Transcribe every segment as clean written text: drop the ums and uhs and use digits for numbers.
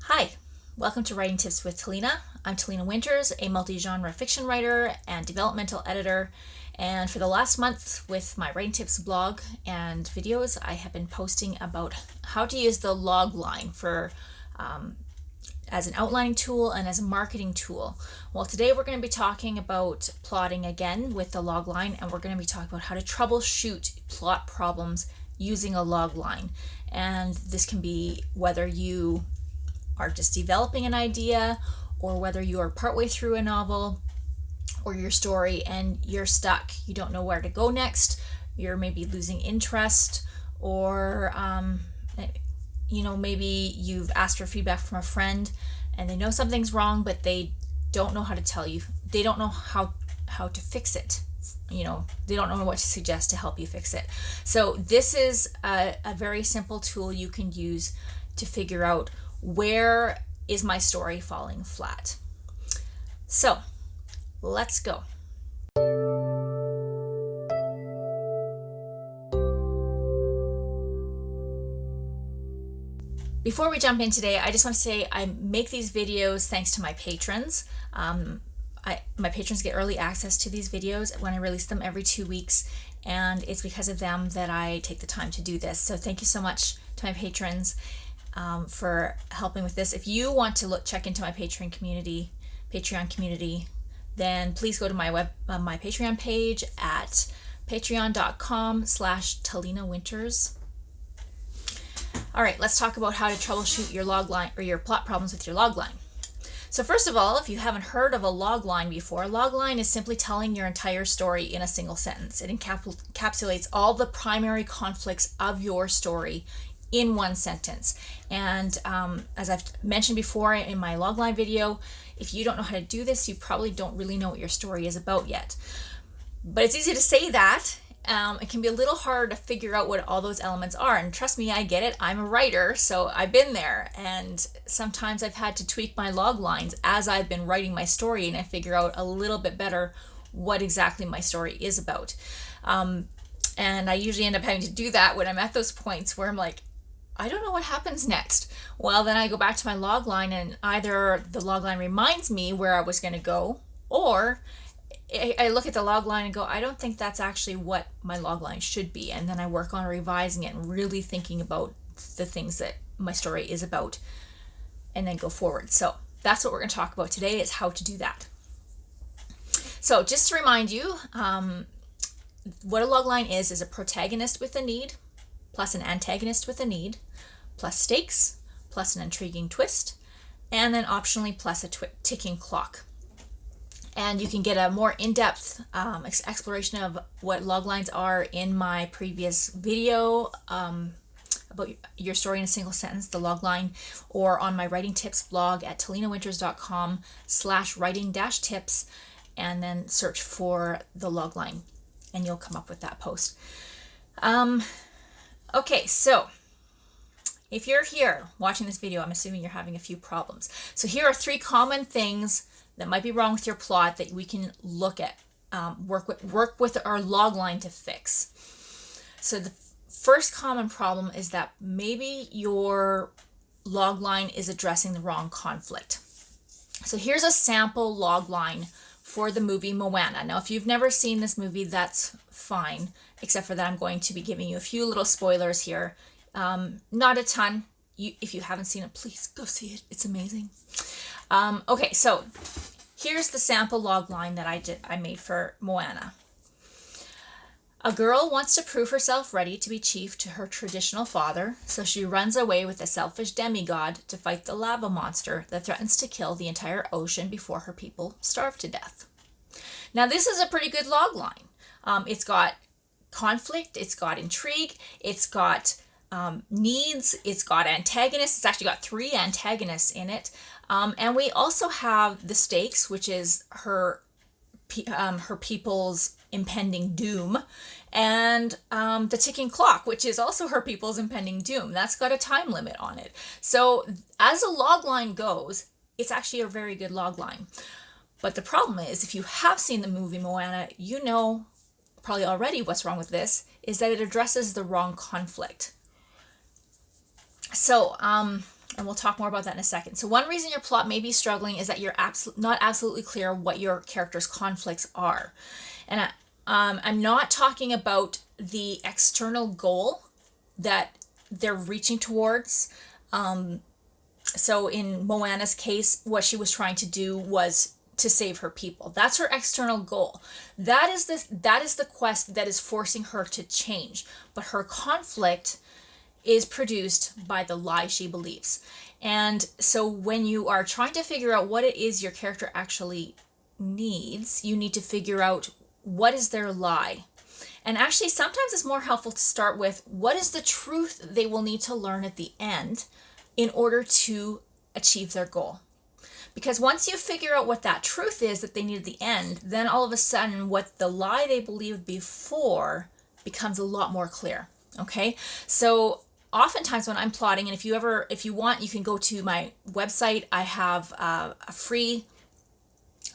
Hi, welcome to Writing Tips with Talena. I'm Talena Winters, a multi-genre fiction writer and developmental editor. And for the last month with my Writing Tips blog and videos, I have been posting about how to use the log line for as an outlining tool and as a marketing tool. Well, today we're going to be talking about plotting again with the log line, and we're going to be talking about how to troubleshoot plot problems using a log line. And this can be whether you are just developing an idea, or whether you are partway through a novel or your story and you're stuck. You don't know where to go next. You're maybe losing interest, or maybe you've asked for feedback from a friend and they know something's wrong, but they don't know how to tell you. They don't know how to fix it. They don't know what to suggest to help you fix it. So this is a very simple tool you can use to figure out where is my story falling flat. So let's go. Before we jump in today, I just want to say I make these videos thanks to my patrons. My patrons get early access to these videos when I release them every 2 weeks, and it's because of them that I take the time to do this. So thank you so much to my patrons for helping with this. If you want to check into my Patreon community, then please go to my my Patreon page at patreon.com/Talena Winters. All right, let's talk about how to troubleshoot your log line or your plot problems with your log line. So first of all, if you haven't heard of a log line before, a log line is simply telling your entire story in a single sentence. It encapsulates all the primary conflicts of your story in one sentence. And as I've mentioned before in my logline video, if you don't know how to do this, you probably don't really know what your story is about yet. But it's easy to say that. It can be a little hard to figure out what all those elements are. And trust me, I get it. I'm a writer, so I've been there. And sometimes I've had to tweak my log lines as I've been writing my story, and I figure out a little bit better what exactly my story is about. And I usually end up having to do that when I'm at those points where I'm like, I don't know what happens next. Well, then I go back to my log line, and either the log line reminds me where I was going to go, or I look at the log line and go, I don't think that's actually what my log line should be. And then I work on revising it and really thinking about the things that my story is about, and then go forward. So that's what we're going to talk about today, is how to do that. So just to remind you, what a log line is a protagonist with a need, plus an antagonist with a need, plus stakes, plus an intriguing twist, and then optionally plus a ticking clock. And you can get a more in-depth exploration of what log lines are in my previous video about your story in a single sentence, the log line, or on my writing tips blog at talenawinters.com/writing-tips, and then search for the log line and you'll come up with that post. Okay, so if you're here watching this video, I'm assuming you're having a few problems. So here are 3 common things that might be wrong with your plot that we can look at, work with our log line to fix. So the first common problem is that maybe your log line is addressing the wrong conflict. So here's a sample log line for the movie Moana. Now, if you've never seen this movie, that's fine, except for that I'm going to be giving you a few little spoilers here. Not a ton. If you haven't seen it, please go see it. It's amazing. Okay, so here's the sample log line that I made for Moana. A girl wants to prove herself ready to be chief to her traditional father, so she runs away with a selfish demigod to fight the lava monster that threatens to kill the entire ocean before her people starve to death. Now, this is a pretty good log line. It's got conflict, it's got intrigue, it's got needs, it's got antagonists. It's actually got 3 antagonists in it. And we also have the stakes, which is her people's impending doom, and the ticking clock, which is also her people's impending doom. That's got a time limit on it. So as a log line goes, it's actually a very good log line. But the problem is, if you have seen the movie Moana, you know probably already what's wrong with this, is that it addresses the wrong conflict. So And we'll talk more about that in a second. So one reason your plot may be struggling is that you're not absolutely clear what your character's conflicts are. And I'm not talking about the external goal that they're reaching towards. So in Moana's case, what she was trying to do was to save her people. That's her external goal. That is the quest that is forcing her to change. But her conflict is produced by the lie she believes. And so when you are trying to figure out what it is your character actually needs, you need to figure out what is their lie. And actually, sometimes it's more helpful to start with what is the truth they will need to learn at the end in order to achieve their goal. Because once you figure out what that truth is that they need at the end, then all of a sudden what the lie they believed before becomes a lot more clear. Okay? So oftentimes when I'm plotting, and if you want, you can go to my website. I have a free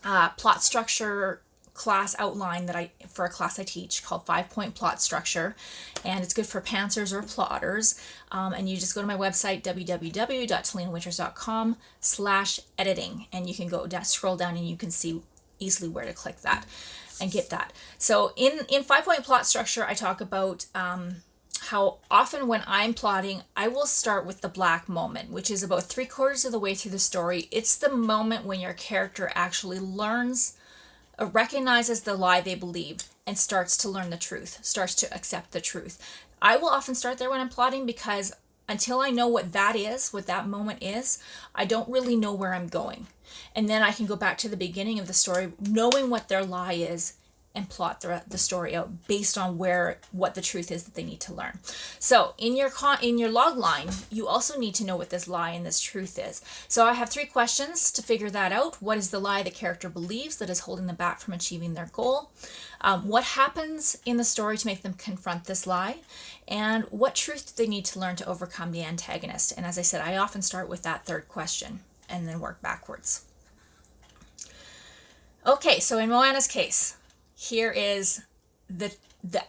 plot structure class outline for a class I teach called 5-Point Plot Structure, and it's good for pantsers or plotters. And you just go to my website, www.talenawinters.com/editing, and you can scroll down and you can see easily where to click that and get that. So in 5-Point Plot Structure, I talk about how often when I'm plotting, I will start with the black moment, which is about 3/4 of the way through the story. It's the moment when your character actually recognizes the lie they believe and starts to learn the truth, starts to accept the truth. I will often start there when I'm plotting because until I know what that moment is, I don't really know where I'm going. And then I can go back to the beginning of the story, knowing what their lie is, and plot the story out based on what the truth is that they need to learn. So in your log line, you also need to know what this lie and this truth is. So I have 3 questions to figure that out. What is the lie the character believes that is holding them back from achieving their goal? What happens in the story to make them confront this lie? And what truth do they need to learn to overcome the antagonist? And as I said, I often start with that 3rd question and then work backwards. Okay, so in Moana's case, here is the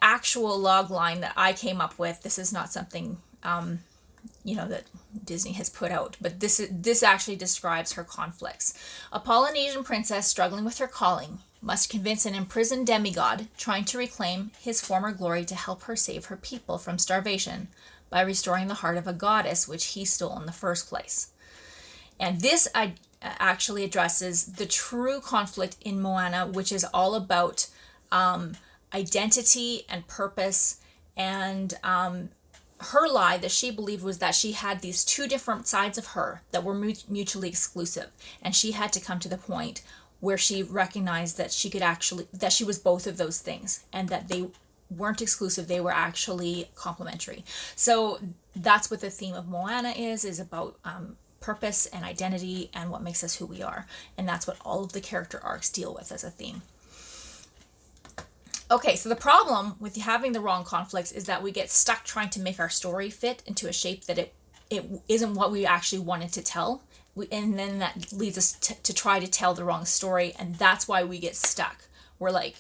actual log line that I came up with. This is not something that Disney has put out, but this actually describes her conflicts. A Polynesian princess struggling with her calling must convince an imprisoned demigod trying to reclaim his former glory to help her save her people from starvation by restoring the heart of a goddess which he stole in the first place. And this actually addresses the true conflict in Moana, which is all about identity and purpose. And her lie that she believed was that she had these 2 different sides of her that were mutually exclusive. And she had to come to the point where she recognized that that she was both of those things, and that they weren't exclusive, they were actually complementary. So that's what the theme of Moana is about purpose and identity and what makes us who we are. And that's what all of the character arcs deal with as a theme. Okay, so the problem with having the wrong conflicts is that we get stuck trying to make our story fit into a shape that it isn't what we actually wanted to tell. And then that leads us to try to tell the wrong story, and that's why we get stuck. We're like,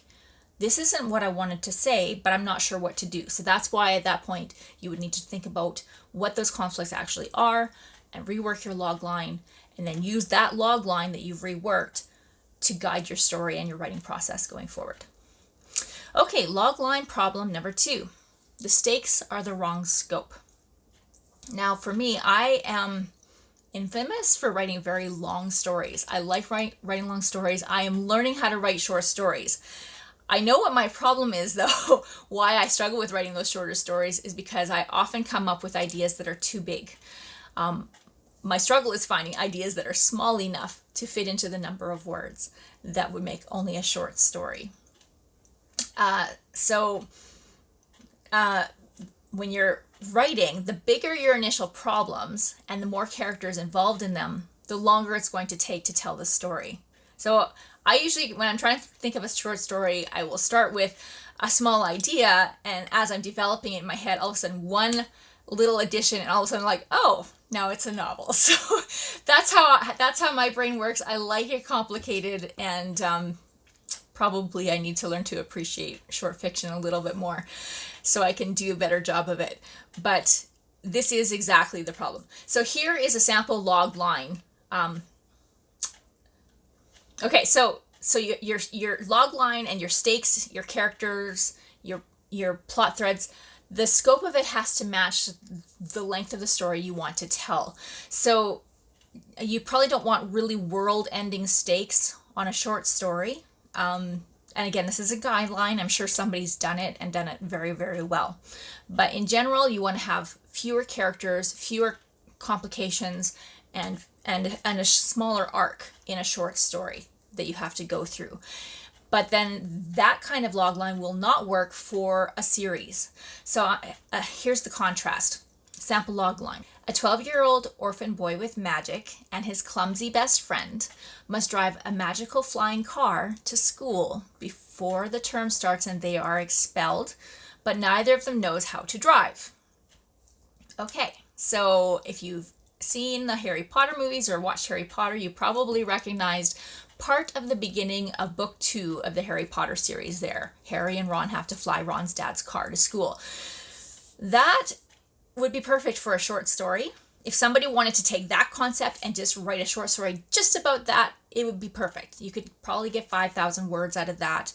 this isn't what I wanted to say, but I'm not sure what to do. So that's why at that point you would need to think about what those conflicts actually are and rework your log line, and then use that log line that you've reworked to guide your story and your writing process going forward. Okay, log line problem number 2. The stakes are the wrong scope. Now for me, I am infamous for writing very long stories. I like writing long stories. I am learning how to write short stories. I know what my problem is though. Why I struggle with writing those shorter stories is because I often come up with ideas that are too big. My struggle is finding ideas that are small enough to fit into the number of words that would make only a short story. When you're writing, the bigger your initial problems and the more characters involved in them, the longer it's going to take to tell the story. So I usually, when I'm trying to think of a short story, I will start with a small idea, and as I'm developing it in my head, all of a sudden one little addition, and all of a sudden I'm like, oh, now it's a novel. So that's how my brain works. I like it complicated, and probably I need to learn to appreciate short fiction a little bit more so I can do a better job of it. But this is exactly the problem. So here is a sample log line. Okay, so your log line and your stakes, your characters, your plot threads, the scope of it has to match the length of the story you want to tell. So you probably don't want really world-ending stakes on a short story. And again, this is a guideline. I'm sure somebody's done it and done it very, very well. But in general, you want to have fewer characters, fewer complications, and a smaller arc in a short story that you have to go through. But then that kind of logline will not work for a series. So here's the contrast. Sample logline. A 12-year-old orphan boy with magic and his clumsy best friend must drive a magical flying car to school before the term starts and they are expelled, but neither of them knows how to drive. Okay, so if you've seen the Harry Potter movies or watched Harry Potter, you probably recognized part of the beginning of book 2 of the Harry Potter series there. Harry and Ron have to fly Ron's dad's car to school. That would be perfect for a short story. If somebody wanted to take that concept and just write a short story just about that, it would be perfect. You could probably get 5,000 words out of that,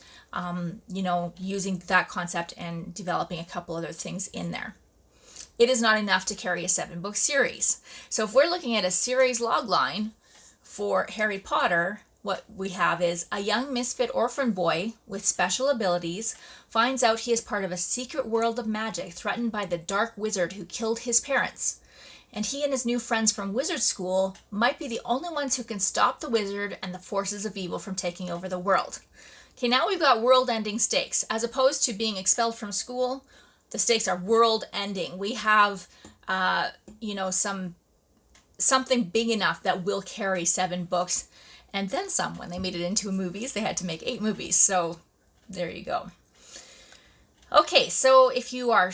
using that concept and developing a couple other things in there. It is not enough to carry a 7-book series. So if we're looking at a series logline for Harry Potter, what we have is a young misfit orphan boy with special abilities finds out he is part of a secret world of magic threatened by the dark wizard who killed his parents. And he and his new friends from wizard school might be the only ones who can stop the wizard and the forces of evil from taking over the world. Okay, now we've got world-ending stakes. As opposed to being expelled from school, the stakes are world-ending. We have, something big enough that will carry 7 books. And then some. When they made it into movies, they had to make 8 movies. So there you go. Okay, so if you are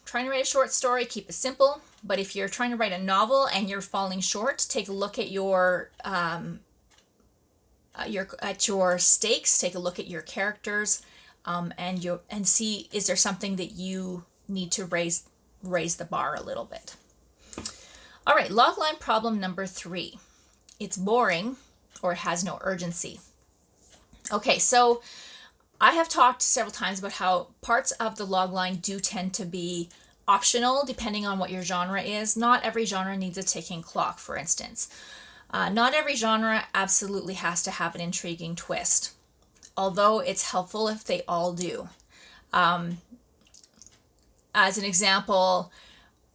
trying to write a short story, keep it simple. But if you're trying to write a novel and you're falling short, take a look at your stakes. Take a look at your characters, and see, is there something that you need to raise the bar a little bit. All right, logline problem number 3. It's boring, or it has no urgency. Okay, so I have talked several times about how parts of the logline do tend to be optional depending on what your genre is. Not every genre needs a ticking clock, for instance. Not every genre absolutely has to have an intriguing twist, although it's helpful if they all do. As an example,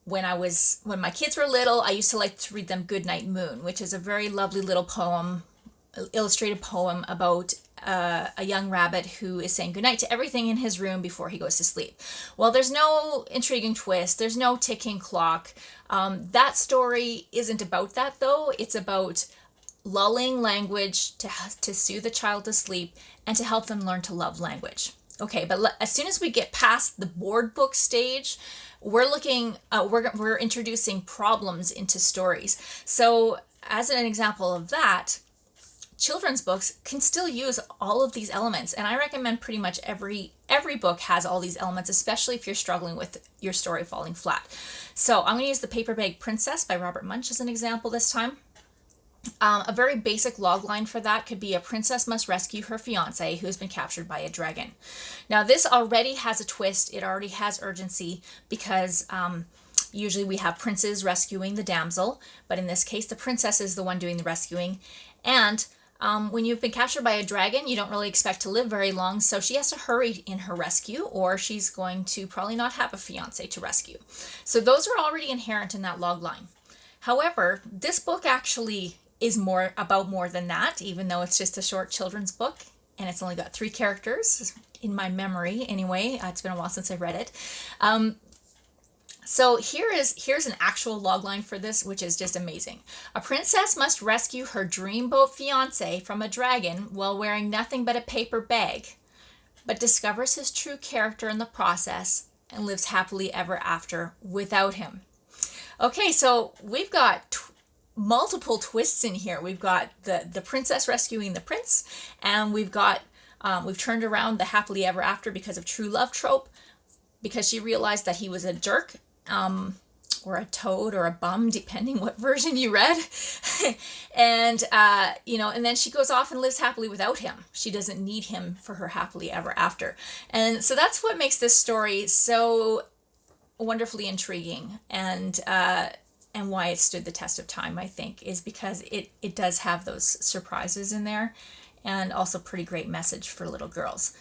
when my kids were little, I used to like to read them Goodnight Moon, which is a very lovely little poem, illustrated poem about a young rabbit who is saying goodnight to everything in his room before he goes to sleep. Well, there's no intriguing twist. There's no ticking clock. That story isn't about that, though. It's about lulling language to soothe a child to sleep and to help them learn to love language. Okay, but as soon as we get past the board book stage, we're introducing problems into stories. So as an example of that, children's books can still use all of these elements, and I recommend pretty much every book has all these elements, especially if you're struggling with your story falling flat. So I'm going to use The Paper Bag Princess by Robert Munsch as an example this time. A very basic logline for that could be: a princess must rescue her fiance who has been captured by a dragon. Now this already has a twist. It already has urgency because usually we have princes rescuing the damsel, but in this case the princess is the one doing the rescuing. And when you've been captured by a dragon, you don't really expect to live very long, so she has to hurry in her rescue, or she's going to probably not have a fiance to rescue. So those are already inherent in that logline. However, this book actually is more than that, even though it's just a short children's book, and it's only got 3 characters, in my memory anyway. It's been a while since I read it. So here's an actual logline for this, which is just amazing. A princess must rescue her dreamboat fiance from a dragon while wearing nothing but a paper bag, but discovers his true character in the process and lives happily ever after without him. Okay, so we've got multiple twists in here. We've got the princess rescuing the prince, and we've turned around the happily ever after because of true love trope, because she realized that he was a jerk. or a toad or a bum, depending what version you read. And, and then she goes off and lives happily without him. She doesn't need him for her happily ever after. And so that's what makes this story so wonderfully intriguing, and why it stood the test of time, I think, is because it does have those surprises in there, and also pretty great message for little girls.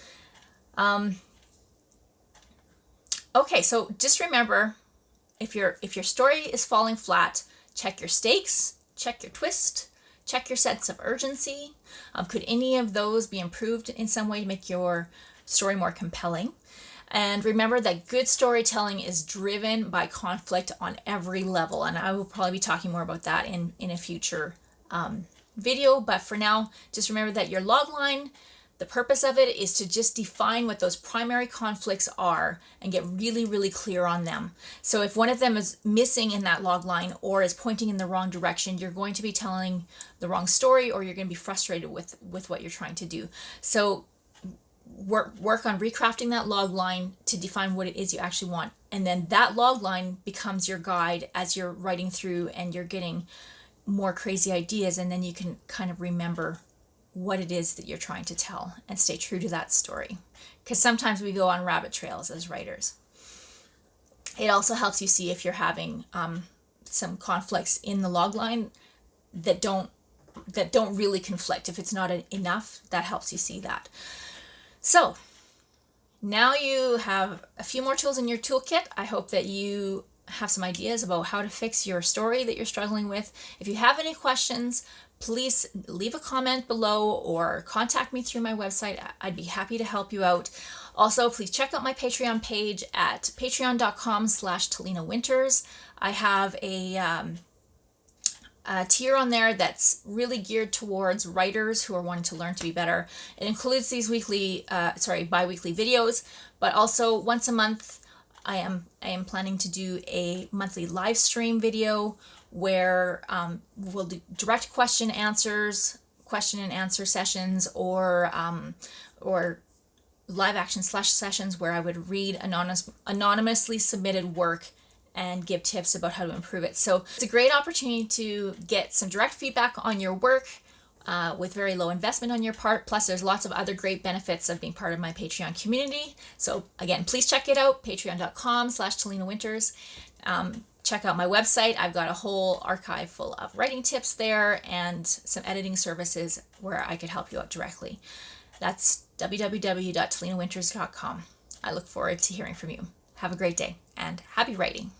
Okay, so just remember, if your story is falling flat, check your stakes, check your twist, check your sense of urgency. Could any of those be improved in some way to make your story more compelling? And remember that good storytelling is driven by conflict on every level. And I will probably be talking more about that in a future video. But for now, just remember that your log line, the purpose of it is to just define what those primary conflicts are and get really, really clear on them. So if one of them is missing in that log line or is pointing in the wrong direction, you're going to be telling the wrong story, or you're going to be frustrated with what you're trying to do. So work on recrafting that log line to define what it is you actually want. And then that log line becomes your guide as you're writing through and you're getting more crazy ideas. And then you can kind of remember what it is that you're trying to tell and stay true to that story. Because sometimes we go on rabbit trails as writers. It also helps you see if you're having some conflicts in the log line that don't really conflict. If it's not enough, that helps you see that. So now you have a few more tools in your toolkit. I hope that you have some ideas about how to fix your story that you're struggling with. If you have any questions, please leave a comment below or contact me through my website. I'd be happy to help you out. Also, please check out my Patreon page at patreon.com/Talena Winters. I have a tier on there that's really geared towards writers who are wanting to learn to be better. It includes these bi-weekly videos, but also once a month I am planning to do a monthly live stream video where we'll do direct question and answer sessions, or live action sessions where I would read anonymously submitted work and give tips about how to improve it. So it's a great opportunity to get some direct feedback on your work with very low investment on your part. Plus, there's lots of other great benefits of being part of my Patreon community. So again, please check it out, patreon.com/Talena Winters. Check out my website. I've got a whole archive full of writing tips there and some editing services where I could help you out directly. That's www.talenawinters.com. I look forward to hearing from you. Have a great day and happy writing.